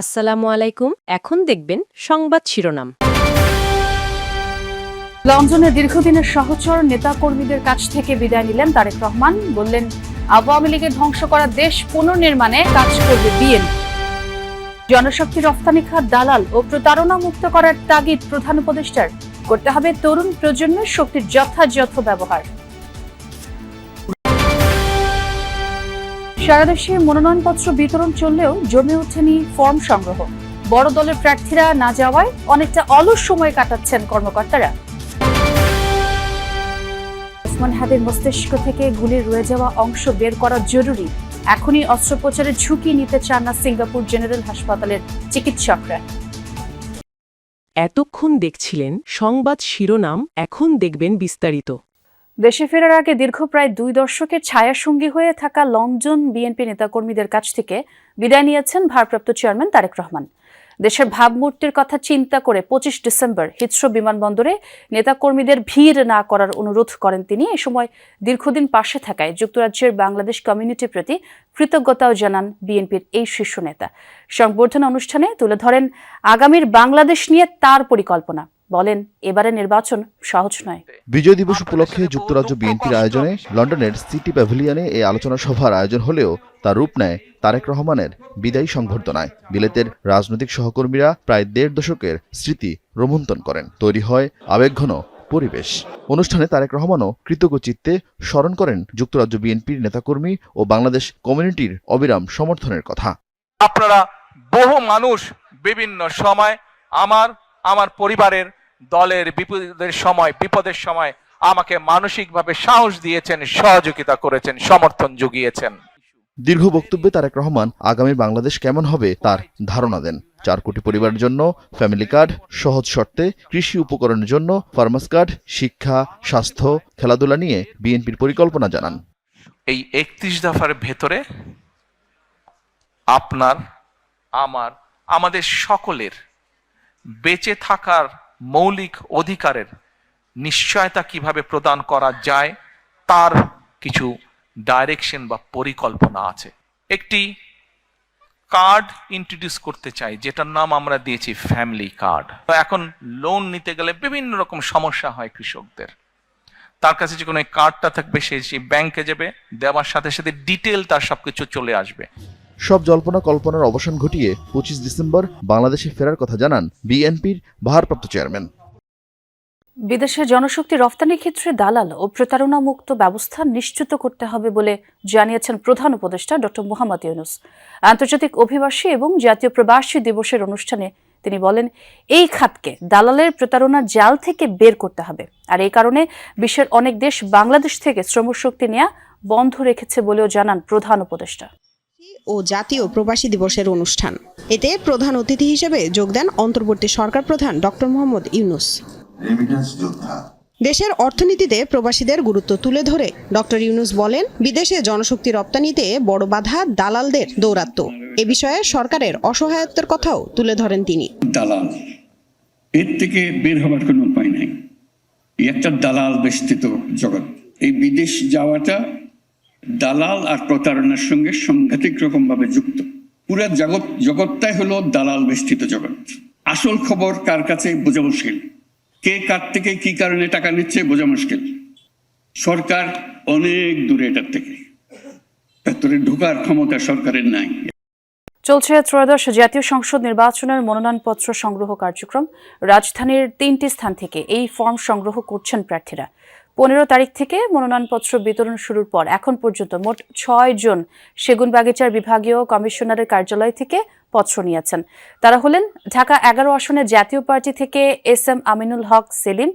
আসসালামু আলাইকুম। এখন দেখবেন সংবাদ শিরোনাম। লন্ডনে দীর্ঘদিনের সহচর নেতাকর্মীদের কাছ থেকে বিদায় নিলেন তারেক রহমান। বললেন, আওয়ামী লীগের ধ্বংস করা দেশ পুনর্নির্মাণে কাজ করবে বিএনপি। জনশক্তি রফতানি খাত দালাল ও প্রতারণা মুক্ত করার তাগিদ প্রধান উপদেষ্টার। করতে হবে তরুণ প্রজন্মের শক্তির যথাযথ ব্যবহার। সারা দেশে মনোনয়নপত্র বিতরণ চললেও জমে ওঠেনি ফর্ম সংগ্রহ। বড় দলের প্রার্থীরা না যাওয়ায় অনেকটা অলস সময় কাটাচ্ছেন কর্মকর্তারা। ওসমান হাদির মস্তিষ্ক থেকে গুলির রয়ে যাওয়া অংশ বের করা জরুরি। এখনই অস্ত্রোপচারের ঝুঁকি নিতে চান না সিঙ্গাপুর জেনারেল হাসপাতালের চিকিৎসকরা। এতক্ষণ দেখছিলেন সংবাদ শিরোনাম, এখন দেখবেন বিস্তারিত। দেশে ফেরার আগে দীর্ঘ প্রায় 2 দশকের ছায়াসঙ্গী হয়ে থাকা লন্ডন বিএনপি নেতাকর্মীদের কাছ থেকে বিদায় নিয়েছেন ভারপ্রাপ্ত চেয়ারম্যান তারেক রহমান। দেশের ভাবমূর্তির কথা চিন্তা করে 25 ডিসেম্বর হিথ্রো বিমানবন্দরে নেতাকর্মীদের ভিড় না করার অনুরোধ করেন তিনি। এ সময় দীর্ঘদিন পাশে থাকায় যুক্তরাজ্যের বাংলাদেশ কমিউনিটির প্রতি কৃতজ্ঞতাও জানান বিএনপির এই শীর্ষ নেতা। সংবর্ধনা অনুষ্ঠানে তুলে ধরেন আগামীর বাংলাদেশ নিয়ে তার পরিকল্পনা। বলেন, এবারে নির্বাচন সহজ নয়। বিজয় দিবস উপলক্ষে যুক্তরাজ্য বিএনপির আয়োজনে লন্ডনের সিটি প্যাভিলিয়নে এই আলোচনা সভার আয়োজন হলেও তার রূপ নেয় তারেক রহমানের বিদায়ী সংবর্ধনায়। বিলেতের রাজনৈতিক সহকর্মীরা প্রায় 1.5 দশকের স্মৃতি রোমন্থন করেন। তৈরি হয় আবেগঘন পরিবেশ। অনুষ্ঠানে তারেক রহমানও কৃতজ্ঞ চিত্তে স্মরণ করেন যুক্তরাজ্য বিএনপির নেতাকর্মী ও বাংলাদেশ কমিউনিটির অবিরাম সমর্থনের কথা। আপনারা বহু মানুষ বিভিন্ন সময় আমার পরিবারের দলের বিপদের সময় আমাকে মানসিকভাবে সাহস দিয়েছেন, সহযোগিতা করেছেন, সমর্থন জুগিয়েছেন। দীর্ঘ বক্তব্যে তারেক রহমান আগামী বাংলাদেশ কেমন হবে তার ধারণা দেন। 4 কোটি পরিবারের জন্য ফ্যামিলি কার্ড, সহজ শর্তে কৃষি উপকরণের জন্য ফার্মার্স কার্ড, শিক্ষা, স্বাস্থ্য, খেলাধুলা নিয়ে বিএনপির পরিকল্পনা জানান। এই 31 দফার ভেতরে আপনার, আমাদের সকলের বেঁচে থাকার মৌলিক অধিকারের নিশ্চয়তা কিভাবে প্রদান করা যায় তার কিছু ডাইরেকশন বা পরিকল্পনা আছে। একটি কার্ড ইন্ট্রোডিউস করতে চাই, যেটার নাম আমরা দিয়েছি ফ্যামিলি কার্ড। এখন লোন নিতে গেলে বিভিন্ন রকম সমস্যা হয় কৃষকদের। তার কাছে যে কোনো কার্ডটা থাকবে, সে ব্যাংকে যাবে, দেওয়ার সাথে সাথে ডিটেল তার সবকিছু চলে আসবে। সব জল্পনা কল্পনার অবসান ঘটিয়ে 25 ডিসেম্বর বাংলাদেশে ফেরার কথা জানান বিএনপির ভারপ্রাপ্ত চেয়ারম্যান। বিদেশে জনশক্তি রফতানির ক্ষেত্রে দালাল ও প্রতারণা মুক্ত ব্যবস্থা নিশ্চিত করতে হবে বলে জানিয়েছেন প্রধান উপদেষ্টা ড. মোহাম্মদ ইউনূস। আন্তর্জাতিক অভিবাসী এবং জাতীয় প্রবাসী দিবসের অনুষ্ঠানে তিনি বলেন, এই খাতকে দালালের প্রতারণার জাল থেকে বের করতে হবে। আর এই কারণে বিশ্বের অনেক দেশ বাংলাদেশ থেকে শ্রমশক্তি নেওয়া বন্ধ রেখেছে বলেও জানান প্রধান উপদেষ্টা। ও জাতীয় প্রবাসী দিবসের অনুষ্ঠান, এতে প্রধান অতিথি হিসেবে যোগ দেন অন্তর্বর্তী সরকার প্রধান ড. মোহাম্মদ ইউনূস। দেশের অর্থনীতিতে প্রবাসীদের গুরুত্ব তুলে ধরে ড. ইউনূস বলেন, বিদেশে জনশক্তি রপ্তানিতে বড় বাধা দালালদের দৌরাত্ম্য। এ বিষয়ে সরকারের অসহায়তার কথাও তুলে ধরেন তিনি। দালাল, এর থেকে বের হবার কোনো উপায় নাই। একটা দালাল বেষ্টিত জগৎ। এই বিদেশ যাওয়াটা দালাল আর প্রতারণার সঙ্গে সাংঘাতিক রকম ভাবে যুক্ত। পুরা জগৎটাই হলো দালাল বেষ্টিত জগৎ। আসল খবর কার কাছে বোঝা মুশকিল, কে কার থেকে কি কারণে টাকা নিচ্ছে বোঝা মুশকিল। সরকার অনেক দূরে এটার থেকে, ভেতরে ঢোকার ক্ষমতা সরকারের নাই। চলছে ত্রয়োদশ জাতীয় সংসদ নির্বাচনের মনোনয়নপত্র সংগ্রহ কার্যক্রম। রাজধানীর 3টি স্থান থেকে এই ফর্ম সংগ্রহ করছেন প্রার্থীরা। 15 তারিখ থেকে মনোনয়নপত্র বিতরণ শুরুর পর এখন পর্যন্ত মোট 6 জন সেগুনবাগিচার বিভাগীয় কমিশনারের কার্যালয় থেকে পত্র নিয়েছেন। তারা হলেন ঢাকা 11 আসনে জাতীয় পার্টি থেকে SM আমিনুল হক সেলিম,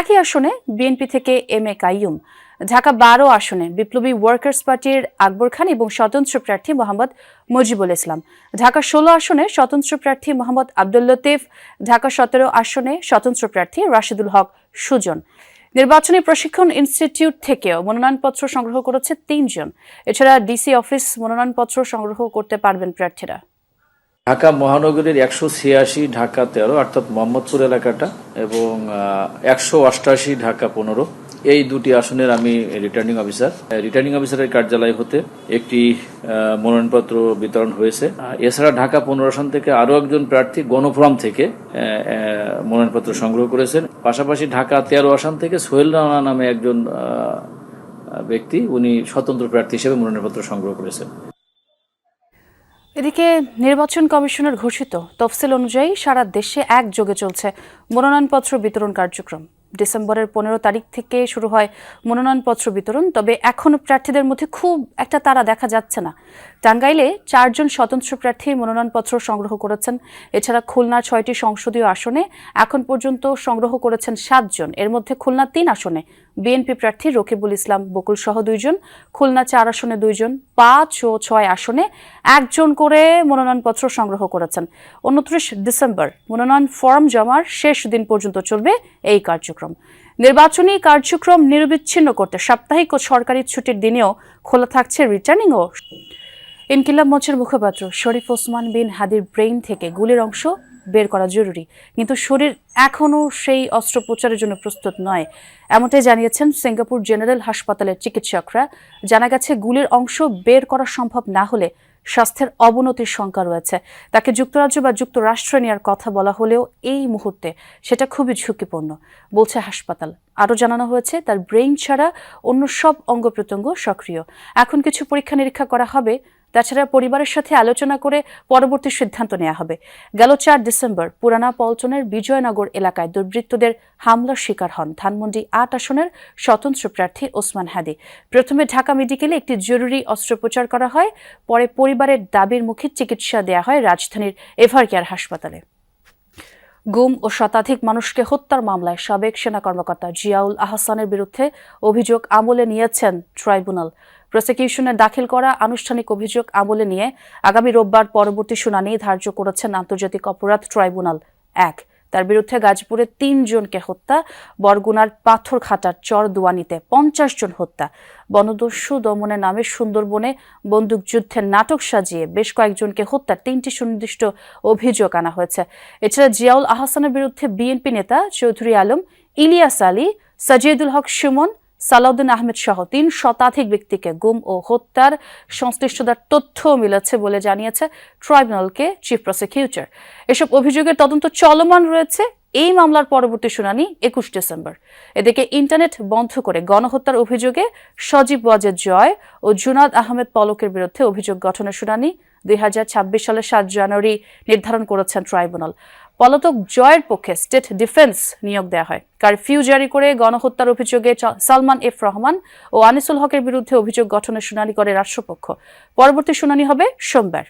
একই আসনে বিএনপি থেকে MA কাইয়ুম, ঢাকা 12 আসনে বিপ্লবী ওয়ার্কার্স পার্টির আকবর খান এবং স্বতন্ত্র প্রার্থী মোহাম্মদ মুজিবুল ইসলাম, ঢাকা 16 আসনে স্বতন্ত্র প্রার্থী মোহাম্মদ আব্দুল লতিফ, ঢাকা 17 আসনে স্বতন্ত্র প্রার্থী রাশিদুল হক সুজন। নির্বাচনী প্রশিক্ষণ ইনস্টিটিউট থেকেও মনোনয়নপত্র সংগ্রহ করেছে 3 জন। এছাড়া ডিসি অফিস মনোনয়নপত্র সংগ্রহ করতে পারবেন প্রার্থীরা। ঢাকা মহানগরীর 186, ঢাকা 13 অর্থাৎ মোহাম্মদপুর এলাকাটা, এবং 188 ঢাকা 15, এই দুটি আসনের আমি রিটার্নিং অফিসার। রিটার্নিং অফিসারের কার্যালয় হতে একটি মনোনয়নপত্র বিতরণ হয়েছে। এছাড়া ঢাকা 15 আসন থেকে আরও একজন প্রার্থী গণফোরাম থেকে মনোনয়নপত্র সংগ্রহ করেছেন। পাশাপাশি ঢাকা 13 আসন থেকে সোহেল রানা নামে একজন ব্যক্তি, উনি স্বতন্ত্র প্রার্থী হিসেবে মনোনয়নপত্র সংগ্রহ করেছেন। এদিকে নির্বাচন কমিশনের ঘোষিত তফসিল অনুযায়ী সারা দেশে একযোগে চলছে মনোনয়নপত্র বিতরণ কার্যক্রম। ডিসেম্বরের 15 তারিখ থেকে শুরু হয় মনোনয়নপত্র বিতরণ, তবে এখনও প্রার্থীদের মধ্যে খুব একটা তাড়া দেখা যাচ্ছে না। টাঙ্গাইলে 4 জন স্বতন্ত্র প্রার্থী মনোনয়নপত্র সংগ্রহ করেছেন। এছাড়া খুলনার 6টি সংসদীয় আসনে এখন পর্যন্ত সংগ্রহ করেছেন 7 জন। এর মধ্যে খুলনা 3 আসনে বিএনপি প্রার্থী রকিবুল ইসলাম বকুল সহ 2 জন, খুলনা 4 আসনে 2 জন, 5 ও 6 আসনে 1 জন করে মনোনয়নপত্র সংগ্রহ করেছেন। 29 ডিসেম্বর মনোনয়ন ফর্ম জমার শেষ দিন পর্যন্ত চলবে এই কার্যক্রম। নির্বাচনী কার্যক্রম নিরবিচ্ছিন্ন করতে সাপ্তাহিক ও সরকারি ছুটির দিনেও খোলা থাকছে রিটার্নিং ও ইনকিলাব মঞ্চের মুখপাত্র শরীফ ওসমান বিন হাদির ব্রেইন থেকে গুলির অংশ বের করা জরুরি, কিন্তু শরীর এখনও সেই অস্ত্রোপচারের জন্য প্রস্তুত নয়, এমনটাই জানিয়েছেন সিঙ্গাপুর জেনারেল হাসপাতালের চিকিৎসকরা। জানা গেছে গুলির অংশ বের করা সম্ভব না হলে স্বাস্থ্যের অবনতির শঙ্কা রয়েছে। তাকে যুক্তরাজ্য বা যুক্তরাষ্ট্রে নেওয়ার কথা বলা হলেও এই মুহূর্তে সেটা খুবই ঝুঁকিপূর্ণ বলছে হাসপাতাল। আরও জানানো হয়েছে তার ব্রেইন ছাড়া অন্য সব অঙ্গ প্রত্যঙ্গ সক্রিয়। এখন কিছু পরীক্ষা নিরীক্ষা করা হবে, তাছাড়া পরিবারের সাথে আলোচনা করে পরবর্তী সিদ্ধান্ত নেওয়া হবে। গেল 4 ডিসেম্বর পুরানা পল্টনের বিজয়নগর এলাকায় দুর্বৃত্তদের হামলার শিকার হন ধানমন্ডি 8 আসনের স্বতন্ত্র প্রার্থী ওসমান হাদি। প্রথমে ঢাকা মেডিকেলে একটি জরুরি অস্ত্রোপচার করা হয়, পরে পরিবারের দাবির মুখে চিকিৎসা দেওয়া হয় রাজধানীর এভারকেয়ার হাসপাতালে। গুম ও শতাধিক মানুষকে হত্যার মামলায় সাবেক সেনা কর্মকর্তা জিয়াউল আহসানের বিরুদ্ধে অভিযোগ আমলে নিয়েছেন ট্রাইব্যুনাল। প্রসিকিউশনের দাখিল করা আনুষ্ঠানিক অভিযোগ আমলে নিয়ে আগামী রোববার পরবর্তী শুনানি ধার্য করেছেন আন্তর্জাতিক অপরাধ ট্রাইব্যুনাল 1। তার বিরুদ্ধে গাজীপুরে 3 জনকে হত্যা, বরগুনার পাথরঘাটার চরদুয়ানিতে 50 জন হত্যা, বনদস্যু দমনের নামে সুন্দরবনে বন্দুকযুদ্ধের নাটক সাজিয়ে বেশ কয়েকজনকে হত্যার 3টি সুনির্দিষ্ট অভিযোগ আনা হয়েছে। এছাড়া জিয়াউল আহসানের বিরুদ্ধে বিএনপি নেতা চৌধুরী আলম, ইলিয়াস আলী, সাজিদুল হক সুমন, সালাউদ্দিন আহমেদ সহ 3 শতাধিক ব্যক্তিকে গুম ও হত্যার সংশ্লিষ্টতার তথ্য মিলেছে বলে জানিয়েছে ট্রাইব্যুনালকে চিফ প্রসিকিউটর। এসব অভিযোগের তদন্ত চলমান রয়েছে। এই মামলার পরবর্তী শুনানি 21 ডিসেম্বর। এদিকে ইন্টারনেট বন্ধ করে গণহত্যার অভিযোগে সজীব ওয়াজেদ জয় ও জুনাদ আহমেদ পলকের বিরুদ্ধে অভিযোগ গঠনের শুনানি 2026 সালের 7 জানুয়ারি নির্ধারণ করেছেন ট্রাইব্যুনাল। পলাতক জয়ের পক্ষে স্টেট ডিফেন্স নিয়োগ দেওয়া হয়। কারফিউ জারি করে গণহত্যার অভিযোগে সালমান এফ রহমান ও আনিসুল হকের বিরুদ্ধে অভিযোগ গঠনের শুনানি করে রাষ্ট্রপক্ষ। পরবর্তী শুনানি হবে সোমবার।